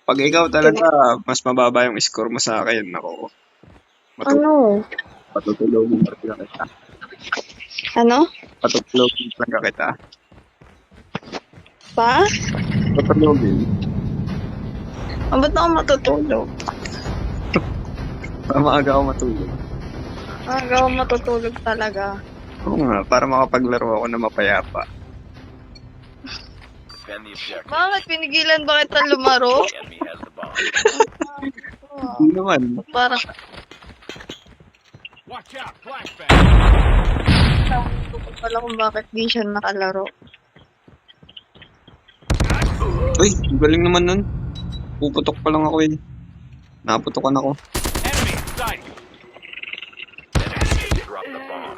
Pag ikaw talaga, mas mababa yung score mo sa akin. Ako, Ano? patutulogin talaga kita. Ano? Patutulogin talaga kita. Pa? Patutulogin. Ba't ako matutulog? Para maaga ako matulog. Aga ako matutulog talaga. Oo nga, para makapaglaro ako na mapayapa. Defend the objective. Bakit pinigilan ba kita lumaro? The enemy has the bomb. Hindi naman. Parang Watch out, flashbang. nakuha ko pala kung bakit di siya nakalaro. Uy, galing naman nun. Puputok pa lang ako eh. Naputokan ako. Enemy in sight. An enemy dropped the bomb.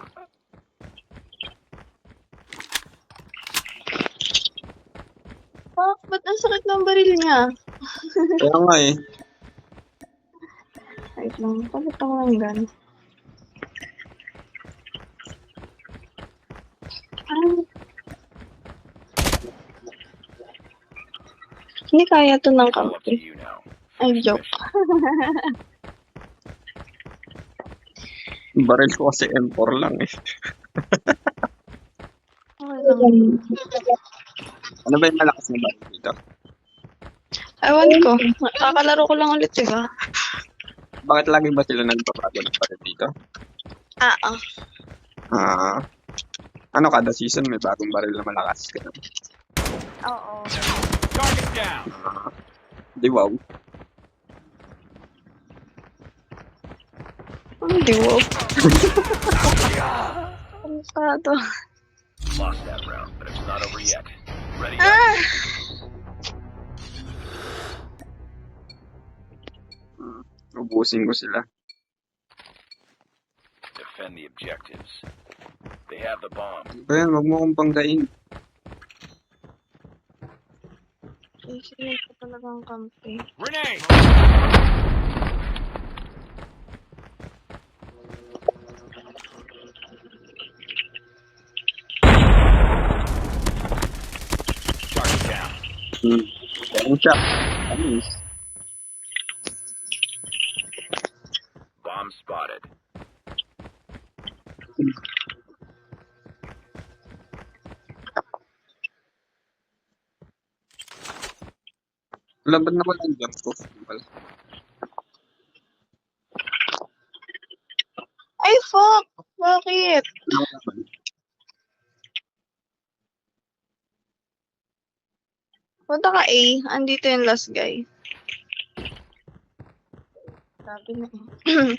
Ba't ang sakit ng baril niya? Kaya nga eh. Wait lang, palit ako ng gun. Hindi kaya to ng All up to kampi. you now. Ay, joke. Baril ko kasi M4 lang eh. Okay lang. Ano ba yung malakas na baril dito? Ewan ko. Kakalaro ko lang ulit, diba? Bakit lagi ba sila nagbabago ng baril dito? Oo. Ano kada season may bagong baril na malakas. Ganun. Oo. Target down. Di wow. Hindi mo. Kansado. Lost that round, but it's not over yet. Ready up. Ah! Ubusin ko sila. Defend the objectives. They have the bomb. Kaya wag mo akong banggain. Isinip ko talagang kampi. Grenade. Target down. Kaya siya. Anis. Bomb spotted. Laban naman ang jump ko. Ay, fuck! Bakit? Punta ka A. Andito yung last guy. Sabi na eh.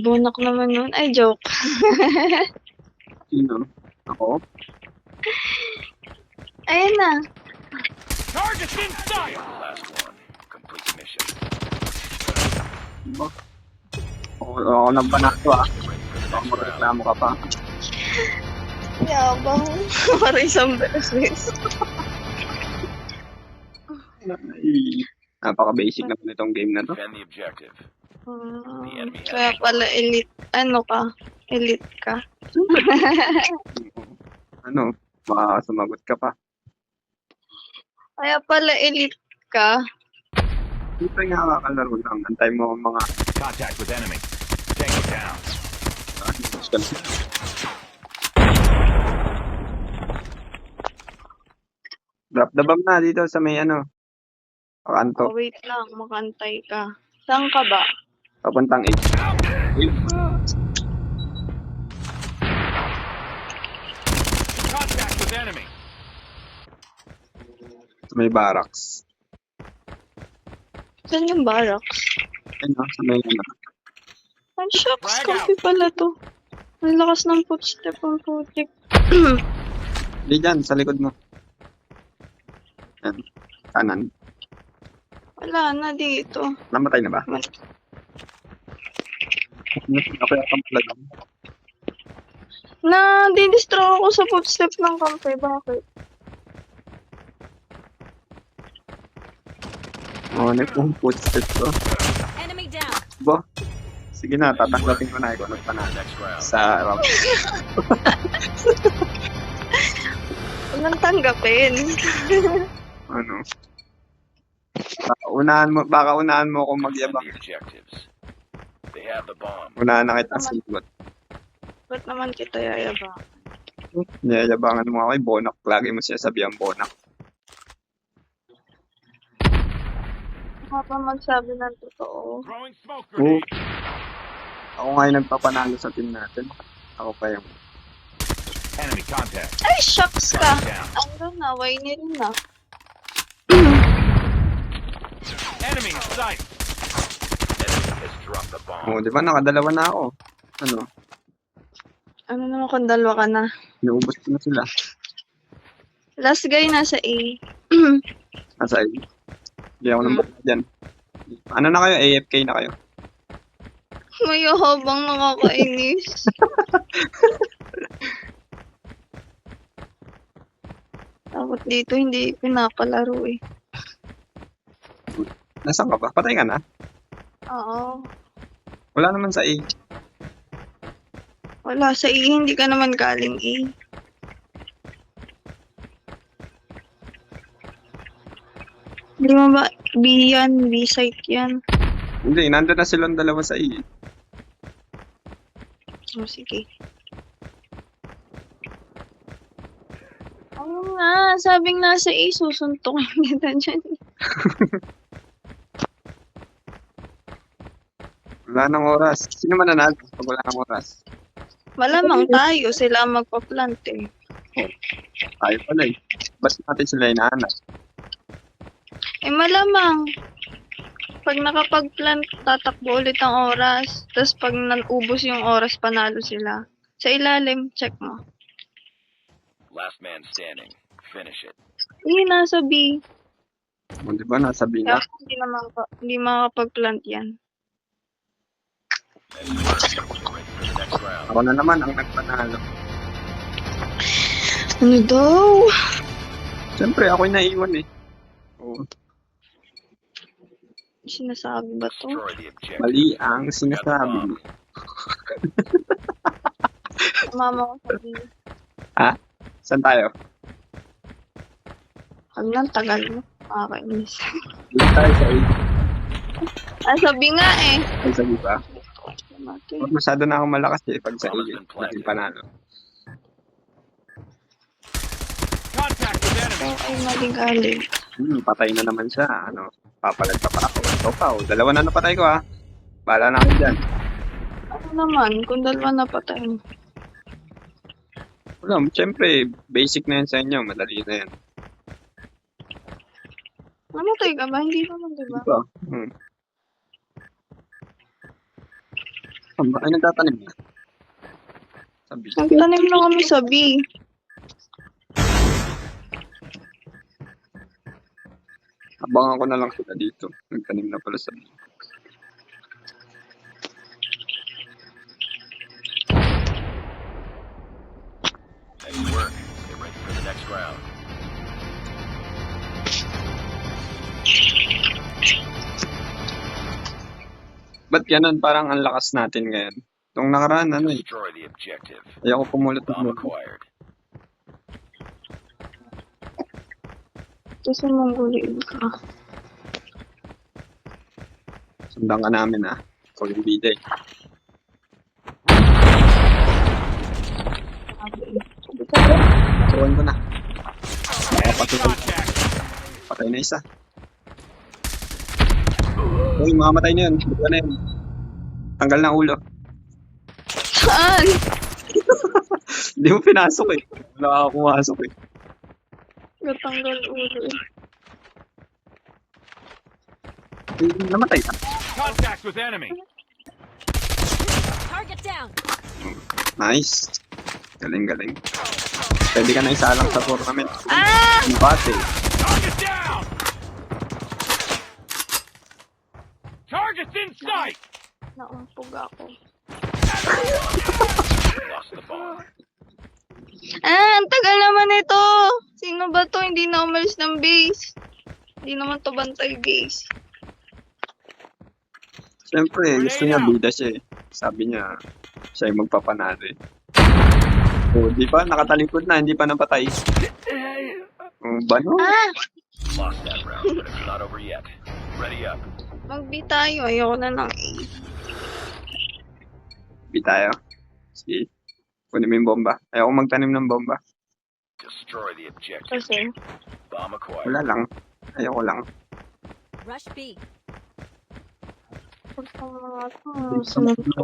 Bunak naman nun. Ay, joke. Sino? Ako? Ayun na. Target's in sight. Last one. Complete the mission. Diba? Ako nang panalo ah. Baka magreklamo ka pa. Yabang. Para isang beses. Napaka-basic naman itong game na to. Defend the objective. Kaya pala elite. Ano ka? Elite ka. Ano? Baka sumagot ka pa. Kaya pala elite ka. Siyempre nga kakalaro lang. Antay mo ang mga Contact with enemy. Tango down. Drop the bomb na dito sa may ano. Kanto. Oh, wait lang. Makantay ka. Saan ka ba? Papuntang 8. Contact with enemy. Sa may barracks. Saan yung barracks? Ayun no, sa may ano. Ang shucks. Kampi pala to. Ang lakas ng footstep ang putik. Di dyan, sa likod mo. Yan. Kanan. Wala na dito. Namatay na ba? Ako yung pala doon. Na, di-distract ako sa footstep ng kampi. Bakit? Ano yung footstep ko? Enemy down. Ba? Sige na, tatanggapin ko na ikaw nagpanalo Next round. sa round. Huwag nang tanggapin. Ano? Baka unahan mo akong Defend magyabang. the objectives. They have the bomb. Unahan na kita sigot. Ba't naman kita yayabang? Niyayabangan mo ako kay Bonak. Lagi mo siya sabihan Bonak. Mga pa magsabi ng totoo. Throwing smoke Oo. grenade. Ako nga yung nagpapanalo sa team natin. Ako pa yung... Enemy contact. Ay, shucks ka! Target down. Ano na, whiny rin na. Enemy in sight. Enemy has dropped the bomb. Oo, di ba? Nakadalawa na ako. Ano? Ano naman kung dalawa ka na? Iubos ko na sila. Last guy nasa A. Nasa A. Hindi ako nang dyan. Ano na kayo? AFK na kayo. May habang nakakainis. Tapos dito hindi pinapalaro eh. Nasaan ka ba? Patay ka na? Oo. Wala naman sa A. Wala sa A, hindi ka naman galing A. Hindi mo ba B yan? B site yan? Hindi, nandun na silang dalawa sa A. Oh, sige. Ano nga, sabing nasa A, susuntukin kita dyan. Wala nang oras. Sino man nanalo pag wala nang oras? Malamang tayo, sila ang magpa-plant eh. Tayo pala eh. Basta natin sila inaanap. Eh malamang, pag nakapag-plant, tatakbo ulit ang oras. Tapos pag naubos yung oras, panalo sila. Sa ilalim, check mo. Last man standing. Finish it. Nasa B. O, di ba? Nasa B Kaya na. hindi makakapag-plant yan. Nice work. Get ready for the next round. Ako na naman ang nagpanalo. Ano daw? Siyempre, ako'y naiwan eh. Oo. Sinasabi ba to? Destroy the objective. Mali ang Got the sinasabi bomb. mo. Mama ko sabi, Saan tayo? pag nang tagal mo, nakakainis. Dito tayo sa A. Sabi nga eh. Ay, sabi ba? Huwag masyado na akong malakas eh pag sa A. Naging panalo. Contact with enemy. Ay, maligalig. Patay na naman siya. Ano, papalag pa ako. Ito pa, oh. Dalawa na napatay ko ha. Bahala na ako dyan. Ano naman, kung dalawa na patay mo. Wala, siyempre, basic na yan sa inyo. Madali na yan. Namatay ka ba? Hindi naman, diba? Diba? Ay, nagtatanim na. Sabi. Nagtanim na kami sa B. Abangan ko na lang sila dito. Nagtanim na pala sa Nice work. Get ready for the next round. Ba't ganun? Parang ang lakas natin ngayon. Nung nakaraan, ano eh. Destroy the objective. Ayoko pumulot Bomb ng acquired. Kasi mangguliin ka. Sundan ka namin ah. Ikaw yung bida eh. Tuwan ko na. Enemy contact. Patay na isa. Uy, makamatay na yun. Buka na yun. Tanggal na ulo. Saan? Hindi mo pinasok eh. Wala ako pumasok eh. Natanggal ulo eh. Namatay na. Contact with enemy. Target down. Nice. Galing, galing. Pwede ka na isalang sa tournament. Ah! Ang bate. Target down. Target's in sight. Naumpog ako. Lost the bomb. Ang tagal naman ito! Sino ba to? Hindi na umalis ng base. Hindi naman to bantay base. Siyempre, gusto niya bida siya eh. Sabi niya, siya yung magpapanalo eh. O, di ba? Nakatalikod na, hindi pa napatay. Bano? Ah! Lost that round, but it's not over yet. Ready up. Mag-B tayo. Ayoko na ng A. B tayo. Sige. Kunin mo yung bomba. Ayaw ko magtanim ng bomba. Destroy the objective. Kasi, Bomb acquired. Wala lang. Ayaw ko lang. Rush B. sunod ko.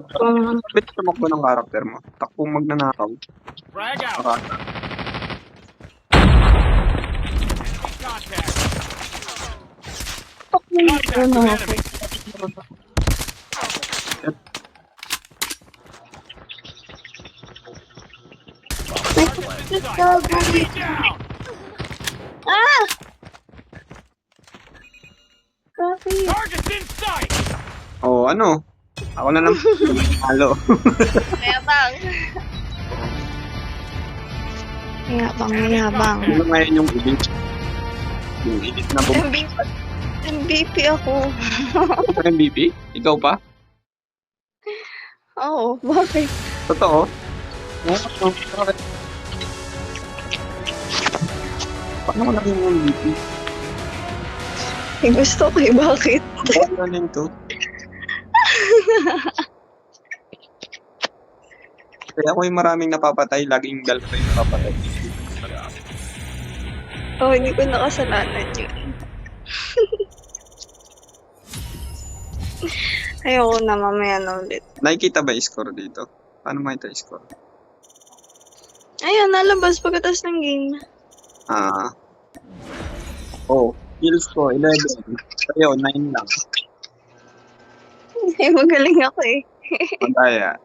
Ba't tumakbo ng karakter mo? Takpong magnanakaw. Frag out. Baka Enemy contact. Contact with enemy. Just go, Enemy down. Ah! Grabe. Target's in sight. oh, ano? Ako na lang. Halo. Mayabang. Mayabang. Ano ngayon yung edit? Yung edit na bomba. MVP ako. Ito pa MVP? Ikaw pa? Oo, bakit? Totoo? Bakit? Paano ko naging MVP? Eh, gusto ko eh, bakit? Ano lang to? Kaya ako yung maraming napapatay, laging galpa yung napapatay. Oh, hindi ko nakasalanan yun. Ayoko na, mamaya na ulit. Nakikita ba yung score dito? Paano makita yung score? Ayun, nalabas pagkatas ng game. Oh, kills ko, 11. Sa'yo, 9 lang. Eh, magaling ako eh. Madaya.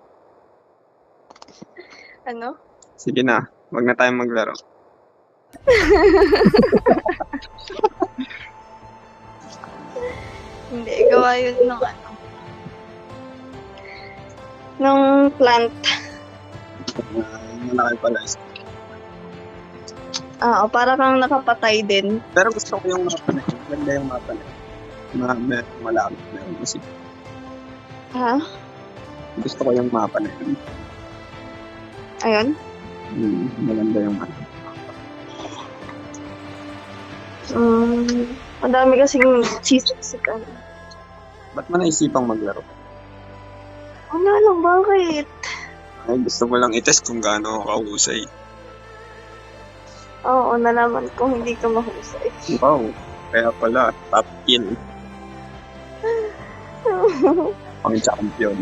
Ano? Sige na, wag na tayong maglaro. Hindi, gawa yun ng ano. Nung plant. Malaki pala. Oo, para kang nakapatay din. Pero gusto ko yung mapa na yun. Ganda yung mapa na yun. Malaki na yun. Kasi Ha? gusto ko yung mapa na yun. Ayun? Maganda yung mapa. Ang dami kasing sisik-sik ano. Ba't mo naisipang maglaro? Ano lang, bakit? Ay, gusto ko lang itest kung gaano ako kahusay. Oo, nalaman ko hindi ka mahusay. Wow, kaya pala, top kill. Pang champion.